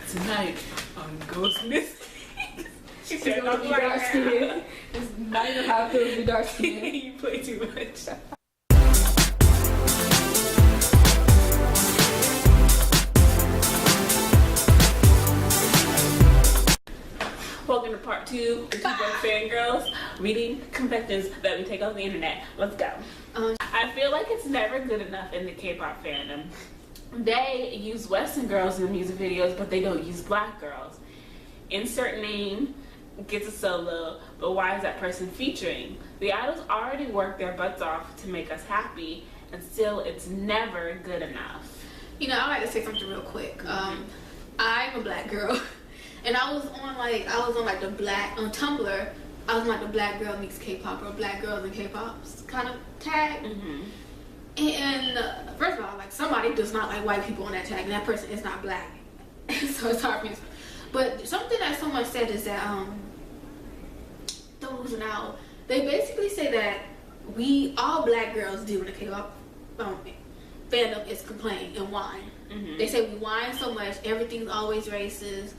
Tonight on Ghost Mysteries. She's gonna be dark skinned. It's not even how it feels to be dark skinned. You play too much. Welcome to part 2 of Two Broke Fangirls reading confessions that we take off the internet. Let's go. I feel like it's never good enough in the K-pop fandom. They use Western girls in the music videos, but they don't use black girls. Insert name, gets a solo, but why is that person featuring? The idols already work their butts off to make us happy, and still it's never good enough. You know, I like to say something real quick. I'm a black girl, and I was on the black on Tumblr. I was on like the black girl meets K-pop or black girls in K-pop kind of tag. And first of all, like, somebody does not like white people on that tag, and that person is not black, so it's hard for me. But something that someone said is that don't lose it out. They basically say that all black girls do in the K-pop fandom is complain and whine. They say we whine so much. Everything's always racist.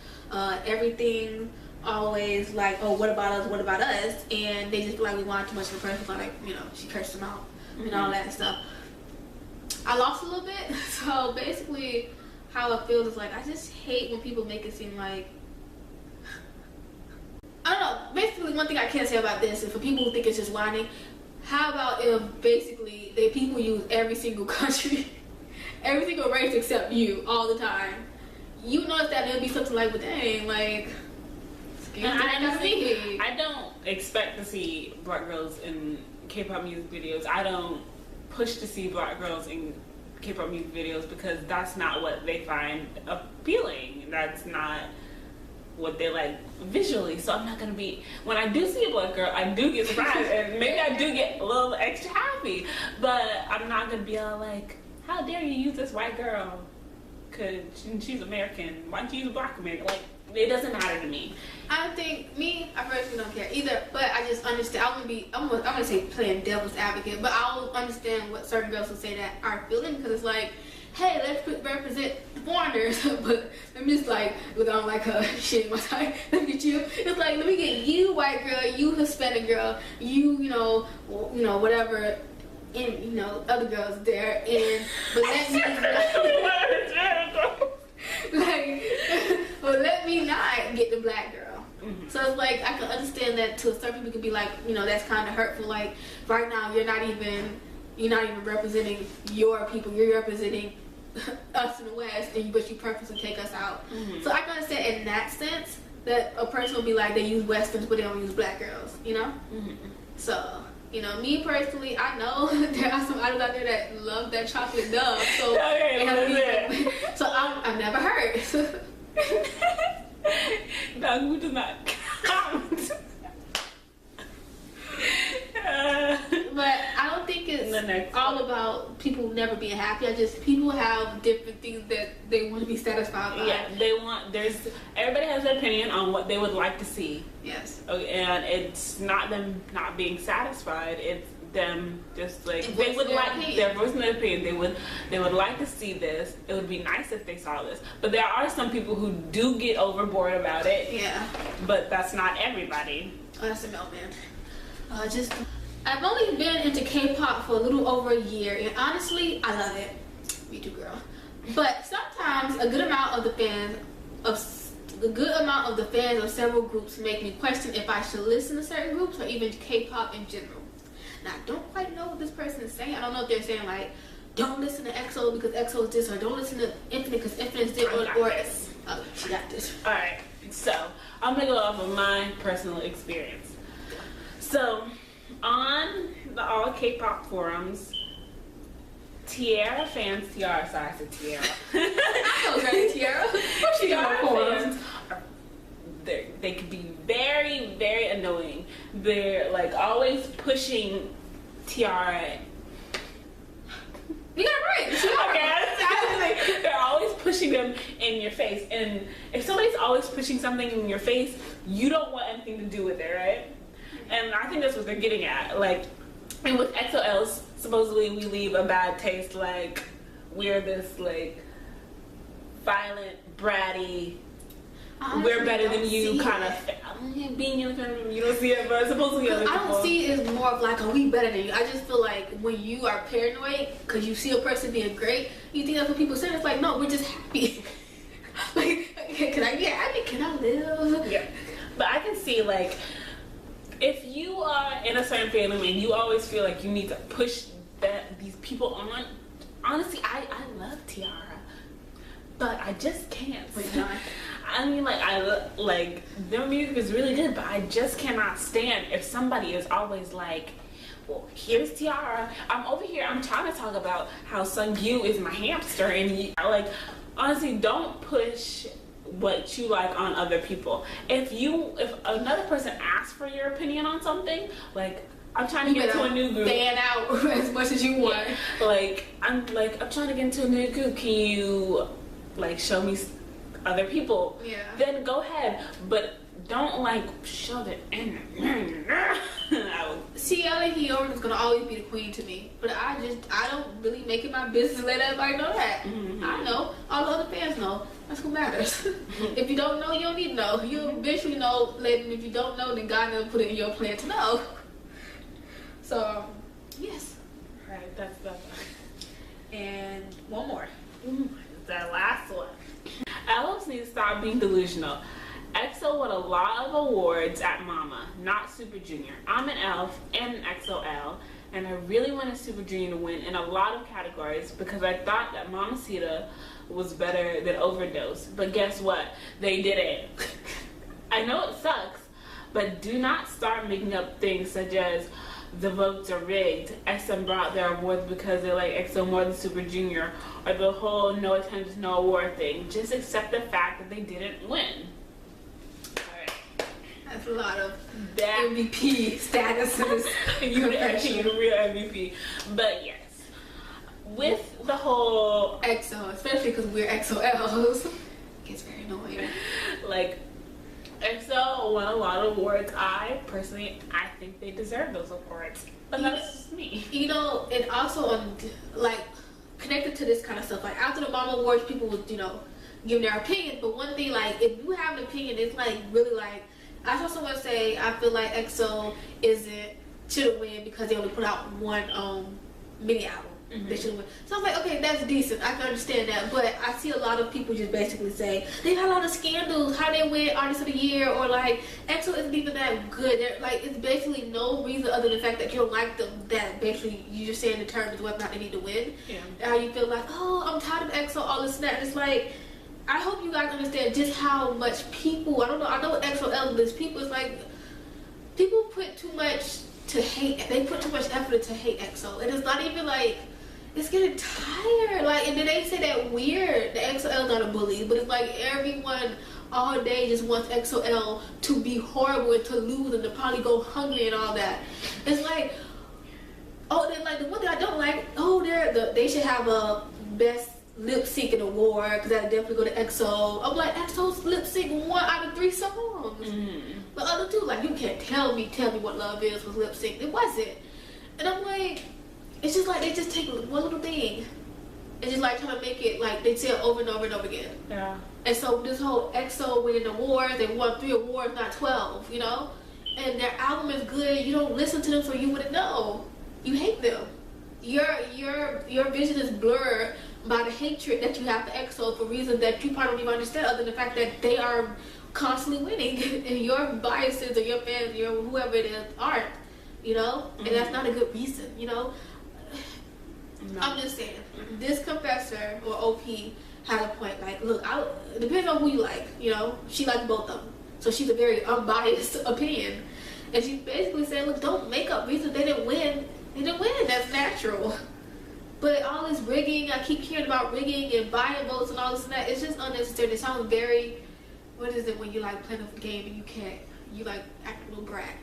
Everything always like, oh, what about us? What about us? And they just feel like we whine too much. And the person like, you know, she cursed them out and all that stuff. I lost a little bit. So basically, how it feels is like, I just hate when people make it seem like, I don't know. Basically, one thing I can say about this is for people who think it's just whining, how about if basically people use every single country, every single race except you all the time? You notice that there'll be something like, but dang, like, I don't expect to see black girls in K-pop music videos. I don't push to see black girls in K-pop music videos because that's not what they find appealing. That's not what they like visually. So I'm not gonna be, when I do see a black girl, I do get surprised and maybe I do get a little extra happy, but I'm not gonna be all like, how dare you use this white girl because she's American, why don't you use a black American? Like, it doesn't matter to me. I personally don't care either, but I just understand. I'm gonna say playing devil's advocate, but I'll understand what certain girls will say that are feeling, because it's like, hey, let's represent the foreigners, but I'm just like, look, I don't like her, shit, my time, let me get you. It's like, let me get you, white girl, you Hispanic girl, you know, whatever, and, you know, other girls there, and, but let me, but let me not get the black girl. So it's like, I can understand that to certain people could be like, you know, that's kind of hurtful. Like, right now, you're not even representing your people. You're representing us in the West, but you purposely take us out. So I can understand in that sense that a person will be like, they use Westerns, but they don't use black girls, you know? So, you know, me personally, I know there are some idols out there that love that chocolate dove. So, so I'm never hurt. Dog, who does not count? But I don't think it's all about people never being happy. People have different things that they want to be satisfied by. Yeah, everybody has their opinion on what they would like to see. Yes. Okay, and it's not them not being satisfied, it's them just like, they would like their voice and their opinion. They would like to see this. It would be nice if they saw this. But there are some people who do get overboard about it. Yeah. But that's not everybody. Oh, that's a meltman. I've only been into K-pop for a little over a year, and honestly, I love it. Me too, girl. But sometimes a good amount of the fans of several groups make me question if I should listen to certain groups or even K-pop in general. Now, I don't quite know what this person is saying. I don't know if they're saying like, don't listen to EXO because EXO is this, or don't listen to Infinite because Infinite is this, or oh, she got this. All right, so I'm gonna go off of my personal experience. So, on the all K-pop forums, Tiara fans, Tiara, sorry, I said Tiara. I know her, Tiara. What's she on forums? They could be very, very annoying. They're like always pushing Tiara. You got it right. Okay, they're always pushing them in your face. And if somebody's always pushing something in your face, you don't want anything to do with it, right? And I think that's what they're getting at. Like, and with XOLs, supposedly we leave a bad taste. Like, we're this like violent, bratty we're better than you kind of being in kind of, you don't see it, but supposedly other people. I don't see it as more of like, are we better than you? I just feel like when you are paranoid because you see a person being great, you think that's what people say. It's like, no, we're just happy. Like, can I be happy? Can I live? Yeah. But I can see, like, if you are in a certain family and you always feel like you need to push these people on, honestly, I love Tiara. But I just can't. I mean, like their music is really good, but I just cannot stand if somebody is always like, well, here's Tiara. I'm over here. I'm trying to talk about how Sungyu is my hamster, and like, honestly, don't push what you like on other people. If another person asks for your opinion on something, like, I'm trying to get into a new group. Fan out as much as you want. Yeah. I'm trying to get into a new group. Can you like show me other people? Yeah. Then go ahead, but don't like shove it in. See, Ella Hyorin is gonna always be the queen to me, but I don't really make it my business to let everybody know that. Mm-hmm. I know, all the other fans know. That's what matters. If you don't know, you don't need to know. You'll eventually know. And if you don't know, then God never put it in your plan to know. So, yes. Right, that's the. And one more. That last one. Elves need to stop being delusional. EXO won a lot of awards at Mama, not Super Junior. I'm an elf and an XOL, and I really wanted Super Junior to win in a lot of categories because I thought that Mamacita was better than Overdose. But guess what? They didn't. I know it sucks, but do not start making up things such as the votes are rigged, SM brought their awards because they like EXO more than Super Junior, or the whole no attendance, no award thing. Just accept the fact that they didn't win. Alright. That's a lot of MVP statuses. You're the real MVP. But yes, with the whole EXO, especially because we're XOLs, it gets very annoying. Like, EXO won a lot of awards. I think they deserve those awards. But that's just me. You know, and also like connected to this kind of stuff. Like after the Mama Awards, people would, give their opinion. But one thing, like, if you have an opinion, it's like really like, I saw someone say, I feel like EXO shouldn't win because they only put out one mini album. Mm-hmm. They should win. So I was like, okay, that's decent. I can understand that. But I see a lot of people just basically say they've had a lot of scandals. How they win Artist of the Year, or like EXO isn't even that good. They're, like, it's basically no reason other than the fact that you don't like them. That basically you just saying the terms of whether or not they need to win. Yeah. How you feel like, oh, I'm tired of EXO, all this and that. It's like, I hope you guys understand just how much people. I know EXO is people. It's like people put too much to hate. They put too much effort to hate EXO, and it's not even like. It's getting tired. Like, and then they say that weird. The XOL not a bully, but it's like everyone all day just wants XOL to be horrible and to lose and to probably go hungry and all that. It's like, oh, then like the one thing I don't like. Oh, they should have a best lip syncing award because that definitely go to EXO. I'm like, EXO's lip sync 1 out of 3 songs. Mm-hmm. But other two, like, you can't tell me what Love Is was lip sync. It wasn't. And I'm like. It's just like they just take one little thing and just like trying to make it like they say it over and over and over again. Yeah. And so this whole EXO winning awards, they won 3 awards, not 12, And their album is good. You don't listen to them, so you wouldn't know. You hate them. Your vision is blurred by the hatred that you have for EXO for reasons that you probably don't even understand, other than the fact that they are constantly winning, and your biases or your fans, whoever it is, aren't. And that's not a good reason. No. I'm just saying, this confessor or OP had a point. Like, look, it depends on who you like. She liked both of them, so she's a very unbiased opinion. And she basically said, look, don't make up reasons they didn't win. They didn't win. That's natural. But all this rigging, I keep hearing about rigging and buying votes and all this and that. It's just unnecessary. It sounds very. What is it when you like playing a game and you like act a little brat?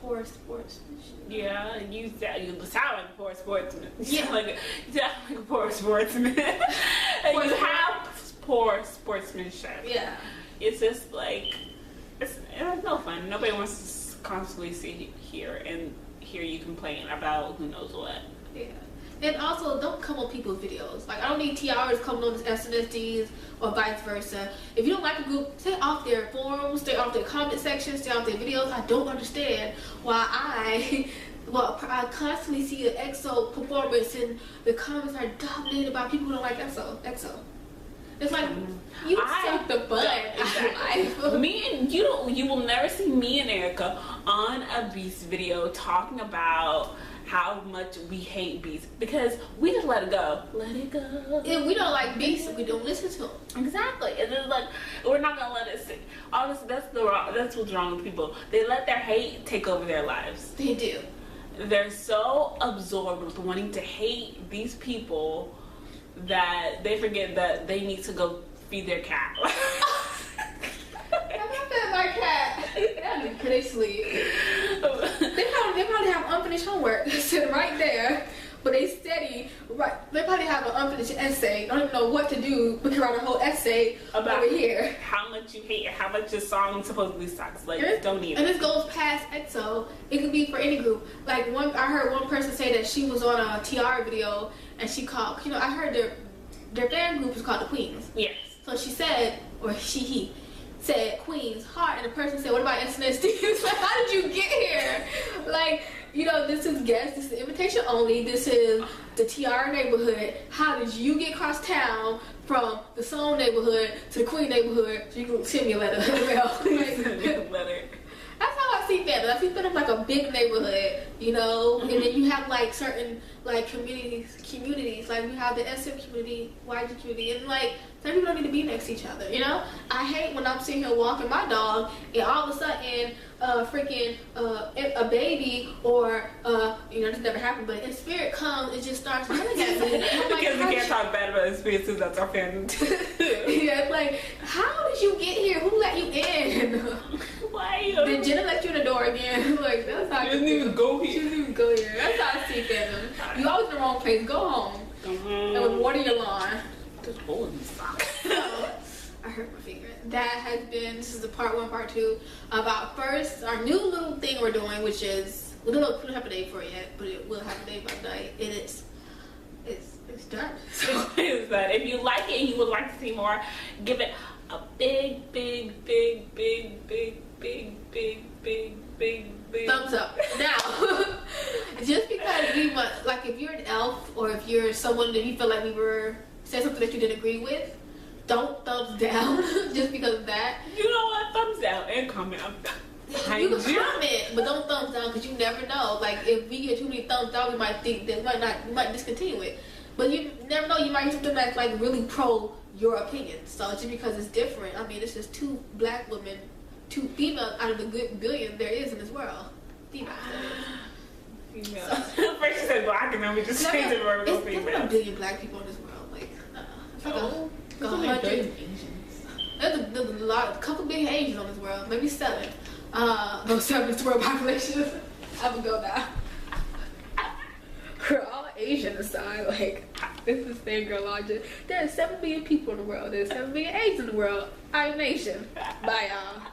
Poor sportsmanship. Yeah, you sound like a poor sportsman. Yeah. You sound like a poor sportsman. And you have poor sportsmanship. Yeah. It's just like, it's no fun. Nobody wants to constantly hear you complain about who knows what. Yeah. And also, don't come on people's videos. Like, I don't need tiaras coming on SNSD or vice versa. If you don't like a group, stay off their forums, stay off their comment sections, stay off their videos. I don't understand why I constantly see an EXO performance and the comments are dominated by people who don't like EXO. It's like, you suck the butt out of life. Me and you will never see me and Erica on a Beast video talking about how much we hate Beast, because we just let it go. Let it go. If we don't like Beast, we don't listen to them. Exactly. And it's like, we're not gonna let it sit. Honestly, that's what's wrong with people. They let their hate take over their lives. They do. They're so absorbed with wanting to hate these people that they forget that they need to go feed their cat. I'm not fed my cat. They sleep. They probably have unfinished homework sitting right there, but they steady. Right, they probably have an unfinished essay. Don't even know what to do, but write a whole essay about over here. How much you hate, how much your song supposedly sucks. Like, don't even. And this goes past EXO. It could be for any group. Like I heard one person say that she was on a TR video and she called. I heard their fan group is called the Queens. Yes. So she said, or he said Queens Heart, and the person said, what about SNSD? It's like, how did you get here? Like, this is guest, this is invitation only, this is the TR neighborhood. How did you get across town from the Seoul neighborhood to the Queen neighborhood so you can send me a letter? That's how I see fandom. I see fandom like a big neighborhood, and then you have like certain like communities. Like we have the SM community, YG community, and like some people don't need to be next to each other. I hate when I'm sitting here walking my dog and all of a sudden, a baby or this never happened, but in spirit comes and just starts yelling at me. Because we can't talk bad about experiences. That's our fandom. Yeah, it's like, how did you get here? Who let you in? Why? Did Jenna let you in the door again? Like, that's how you didn't even go here. She didn't even go here. That's how I see fandom. You always in the wrong place. Go home. And with water your lawn. There's holes in the sock. I hurt my finger. That has been, this is the part 1, part 2 about first our new little thing we're doing, which is, we don't have a name for it yet, but it will have a name by night. It's done. So Is that if you like it and you would like to see more, give it a big thumbs up. Now, just because we must, like, if you're an elf or if you're someone that you feel like we were said something that you didn't agree with, don't thumbs down just because of that. You know what? Thumbs down and comment. You can comment, but don't thumbs down because you never know. Like, if we get too many thumbs down, we might think that we might discontinue it. But you never know. You might hear something that's like really pro your opinion. So just because it's different, I mean, it's just 2 black women, 2 females out of the good billion there is in this world. Females. Females. First you said black, and then we just changed it where we go females. There's 1 billion black people in this world. Like, it's like a 100 Asians. There's a lot, a couple big Asians on this world, maybe 7. No, 7 is the world population. I would go now. We're all Asian aside, like, this is fangirl logic. There are 7 billion people in the world. There's 7 billion Asians in the world. I'm Asian. Bye, y'all.